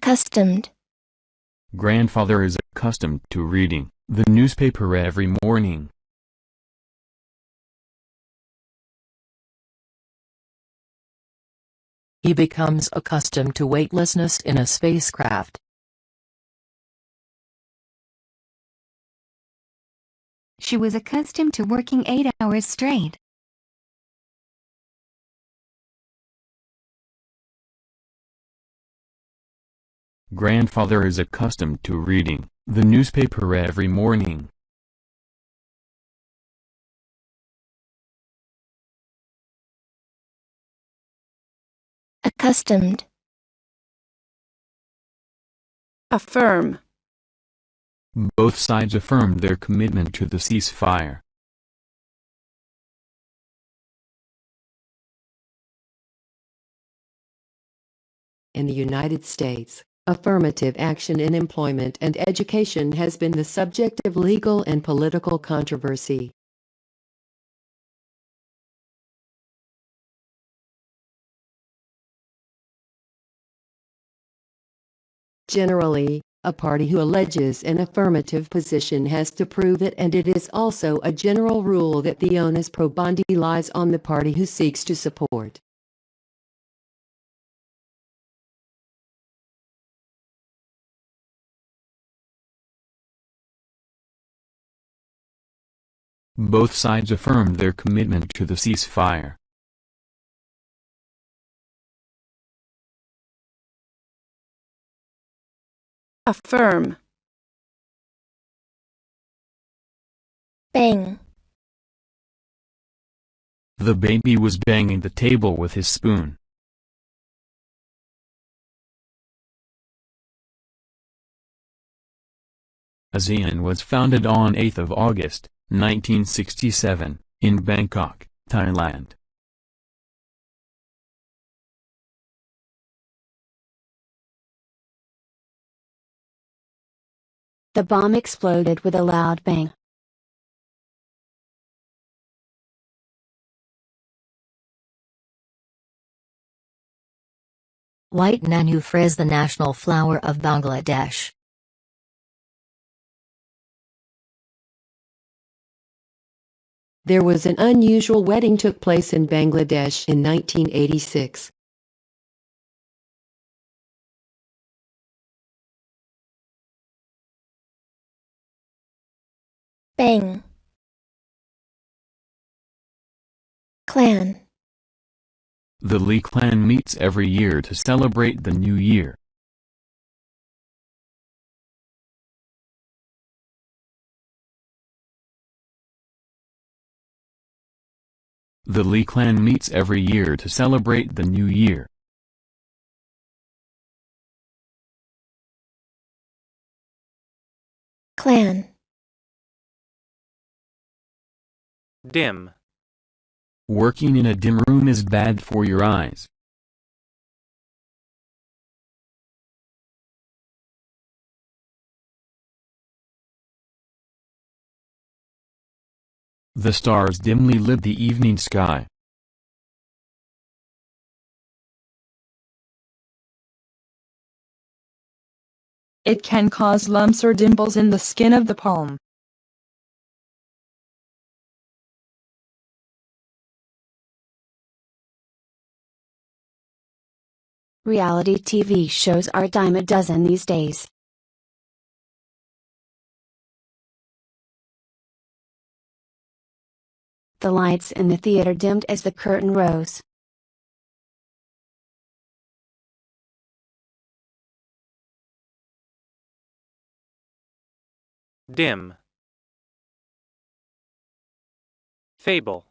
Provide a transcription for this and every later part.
Accustomed. Grandfather is accustomed to reading the newspaper every morning. He becomes accustomed to weightlessness in a spacecraft. She was accustomed to working 8 hours straight. Grandfather is accustomed to reading the newspaper every morning. Accustomed. Affirm. Both sides affirmed their commitment to the ceasefire. In the United States, affirmative action in employment and education has been the subject of legal and political controversy. Generally, a party who alleges an affirmative position has to prove it, and it is also a general rule that the onus probandi lies on the party who seeks to support. Both sides affirmed their commitment to the ceasefire. Affirm. Bang. The baby was banging the table with his spoon. ASEAN was founded on 8th of August, 1967, in Bangkok, Thailand. The bomb exploded with a loud bang. White Nanufra is the national flower of Bangladesh. There was an unusual wedding took place in Bangladesh in 1986. Bang. Clan. The Lee clan meets every year to celebrate the new year. The Lee clan meets every year to celebrate the new year. Clan. Dim. Working in a dim room is bad for your eyes. The stars dimly lit the evening sky. It can cause lumps or dimples in the skin of the palm. Reality TV shows are a dime a dozen these days. The lights in the theater dimmed as the curtain rose. Dim. Fable.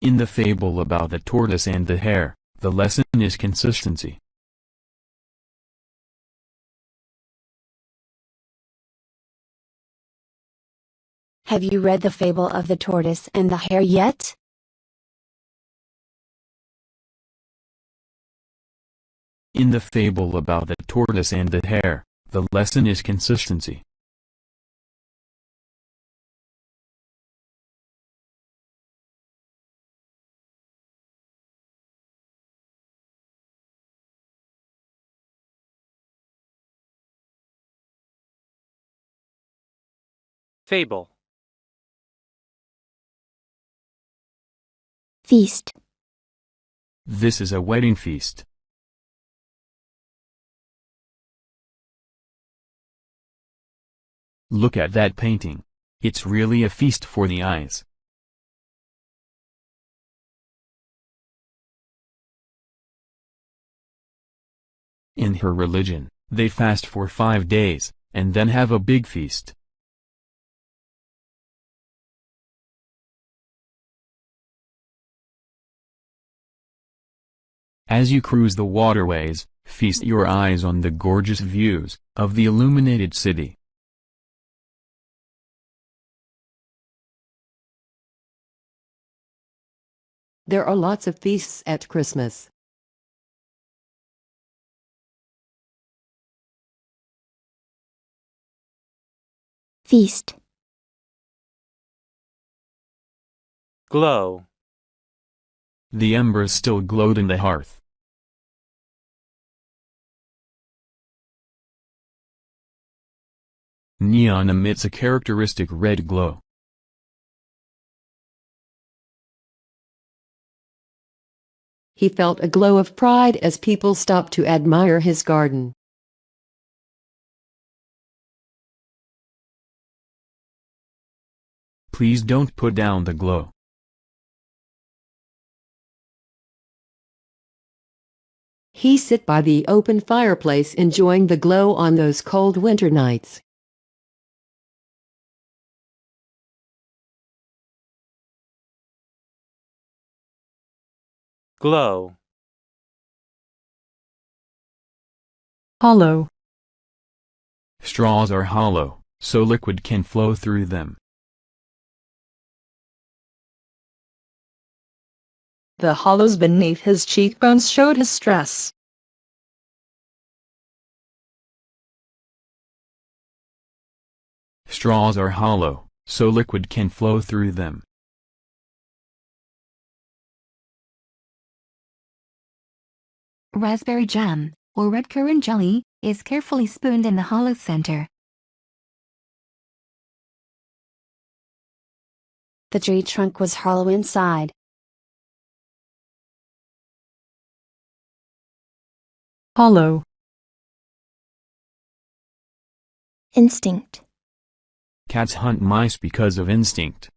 In the fable about the tortoise and the hare, the lesson is consistency. Have you read the fable of the tortoise and the hare yet? In the fable about the tortoise and the hare, the lesson is consistency. Fable. Feast. This is a wedding feast. Look at that painting. It's really a feast for the eyes. In her religion, they fast for 5 days, and then have a big feast. As you cruise the waterways, feast your eyes on the gorgeous views of the illuminated city. There are lots of feasts at Christmas. Feast. Glow. The embers still glowed in the hearth. Neon emits a characteristic red glow. He felt a glow of pride as people stopped to admire his garden. Please don't put down the glow. He sit by the open fireplace enjoying the glow on those cold winter nights. Glow. Hollow. Straws are hollow, so liquid can flow through them. The hollows beneath his cheekbones showed his stress. Straws are hollow, so liquid can flow through them. Raspberry jam, or red currant jelly, is carefully spooned in the hollow center. The tree trunk was hollow inside. Hollow. Instinct. Cats hunt mice because of instinct.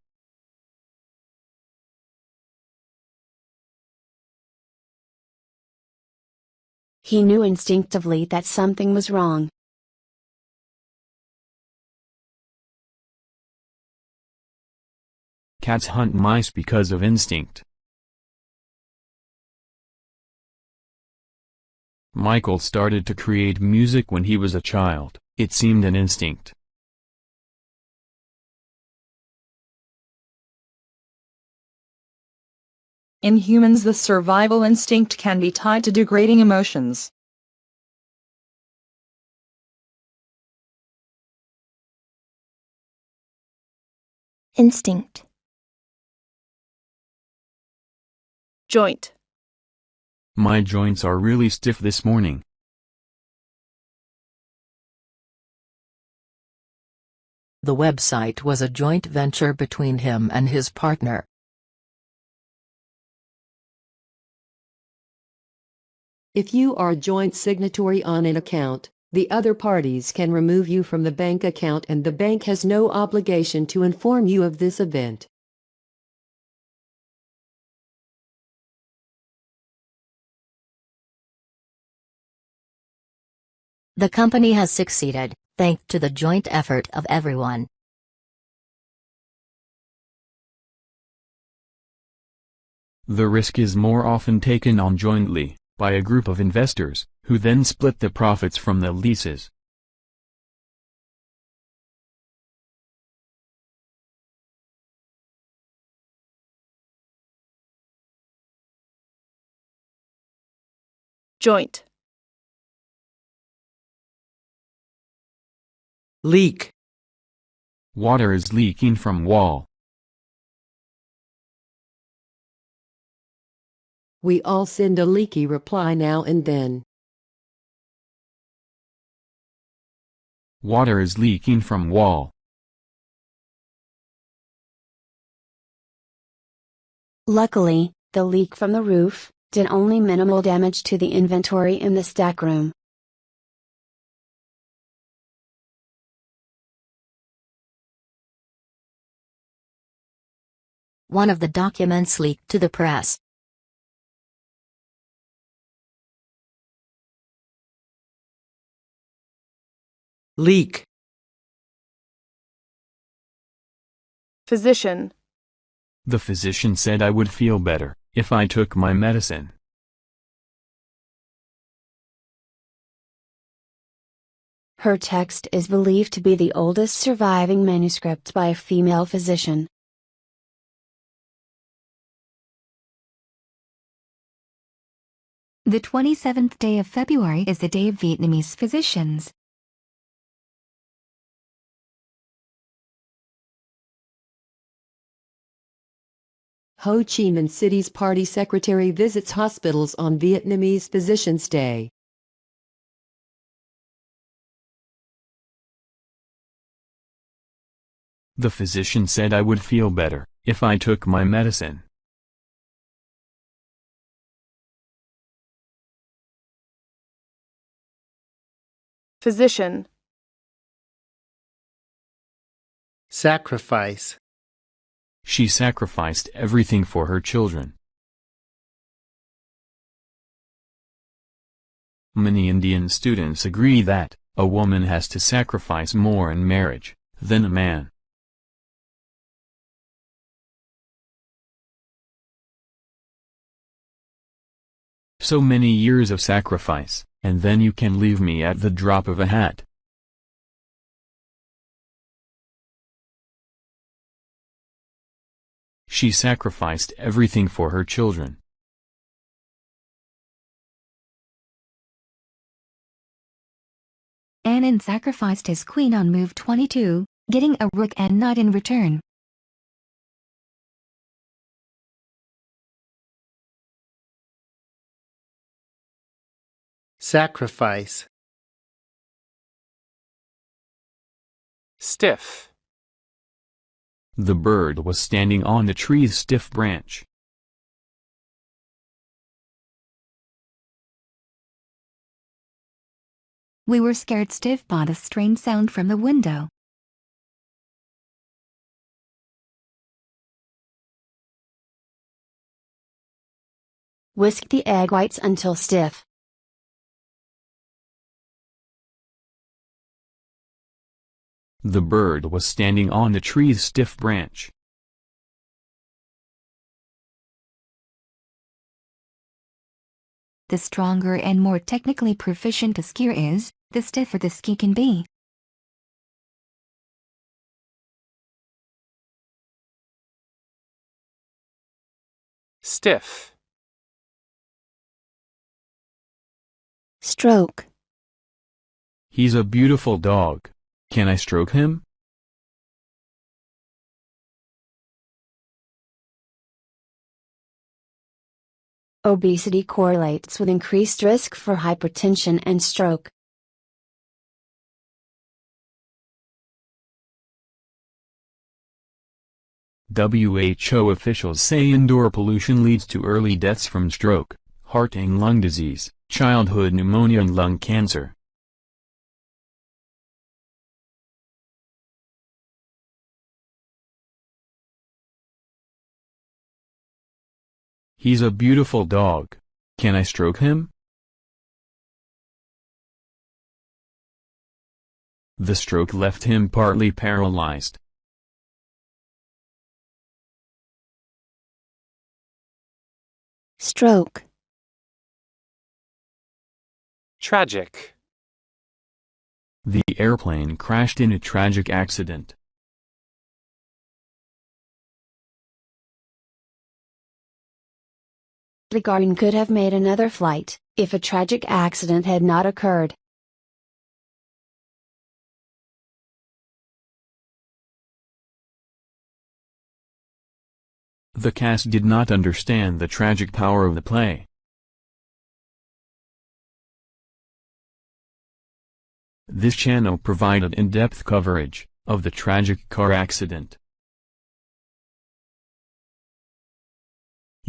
He knew instinctively that something was wrong. Cats hunt mice because of instinct. Michael started to create music when he was a child. It seemed an instinct. In humans, the survival instinct can be tied to degrading emotions. Instinct. Joint. My joints are really stiff this morning. The website was a joint venture between him and his partner. If you are a joint signatory on an account, the other parties can remove you from the bank account and the bank has no obligation to inform you of this event. The company has succeeded, thanks to the joint effort of everyone. The risk is more often taken on jointly, by a group of investors, who then split the profits from the leases. Joint. Leak. Water is leaking from wall. We all send a leaky reply now and then. Water is leaking from wall. Luckily, the leak from the roof did only minimal damage to the inventory in the stackroom. One of the documents leaked to the press. Leak. Physician. The physician said I would feel better if I took my medicine. Her text is believed to be the oldest surviving manuscript by a female physician. The 27th day of February is the Day of Vietnamese Physicians. Ho Chi Minh City's party secretary visits hospitals on Vietnamese Physicians' Day. The physician said I would feel better if I took my medicine. Physician. Sacrifice. She sacrificed everything for her children. Many Indian students agree that a woman has to sacrifice more in marriage than a man. So many years of sacrifice, and then you can leave me at the drop of a hat. She sacrificed everything for her children. Anand sacrificed his queen on move 22, getting a rook and knight in return. Sacrifice. Stiff. The bird was standing on the tree's stiff branch. We were scared stiff by the strange sound from the window. Whisk the egg whites until stiff. The bird was standing on the tree's stiff branch. The stronger and more technically proficient a skier is, the stiffer the ski can be. Stiff. Stroke. He's a beautiful dog. Can I stroke him? Obesity correlates with increased risk for hypertension and stroke. WHO officials say indoor pollution leads to early deaths from stroke, heart and lung disease, childhood pneumonia and lung cancer. He's a beautiful dog. Can I stroke him? The stroke left him partly paralyzed. Stroke. Tragic. The airplane crashed in a tragic accident. Gagarin could have made another flight, if a tragic accident had not occurred. The cast did not understand the tragic power of the play. This channel provided in-depth coverage of the tragic car accident.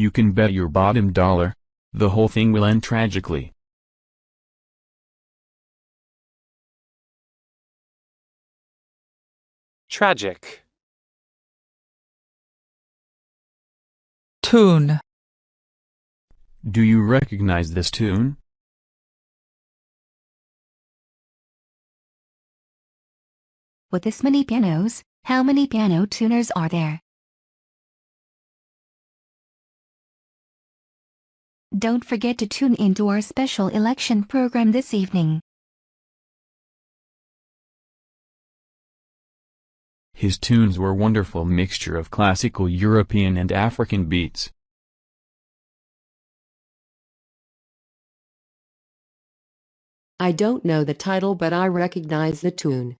You can bet your bottom dollar. The whole thing will end tragically. Tragic. Tune. Do you recognize this tune? With this many pianos, how many piano tuners are there? Don't forget to tune into our special election program this evening. His tunes were wonderful mixture of classical European and African beats. I don't know the title, but I recognize the tune.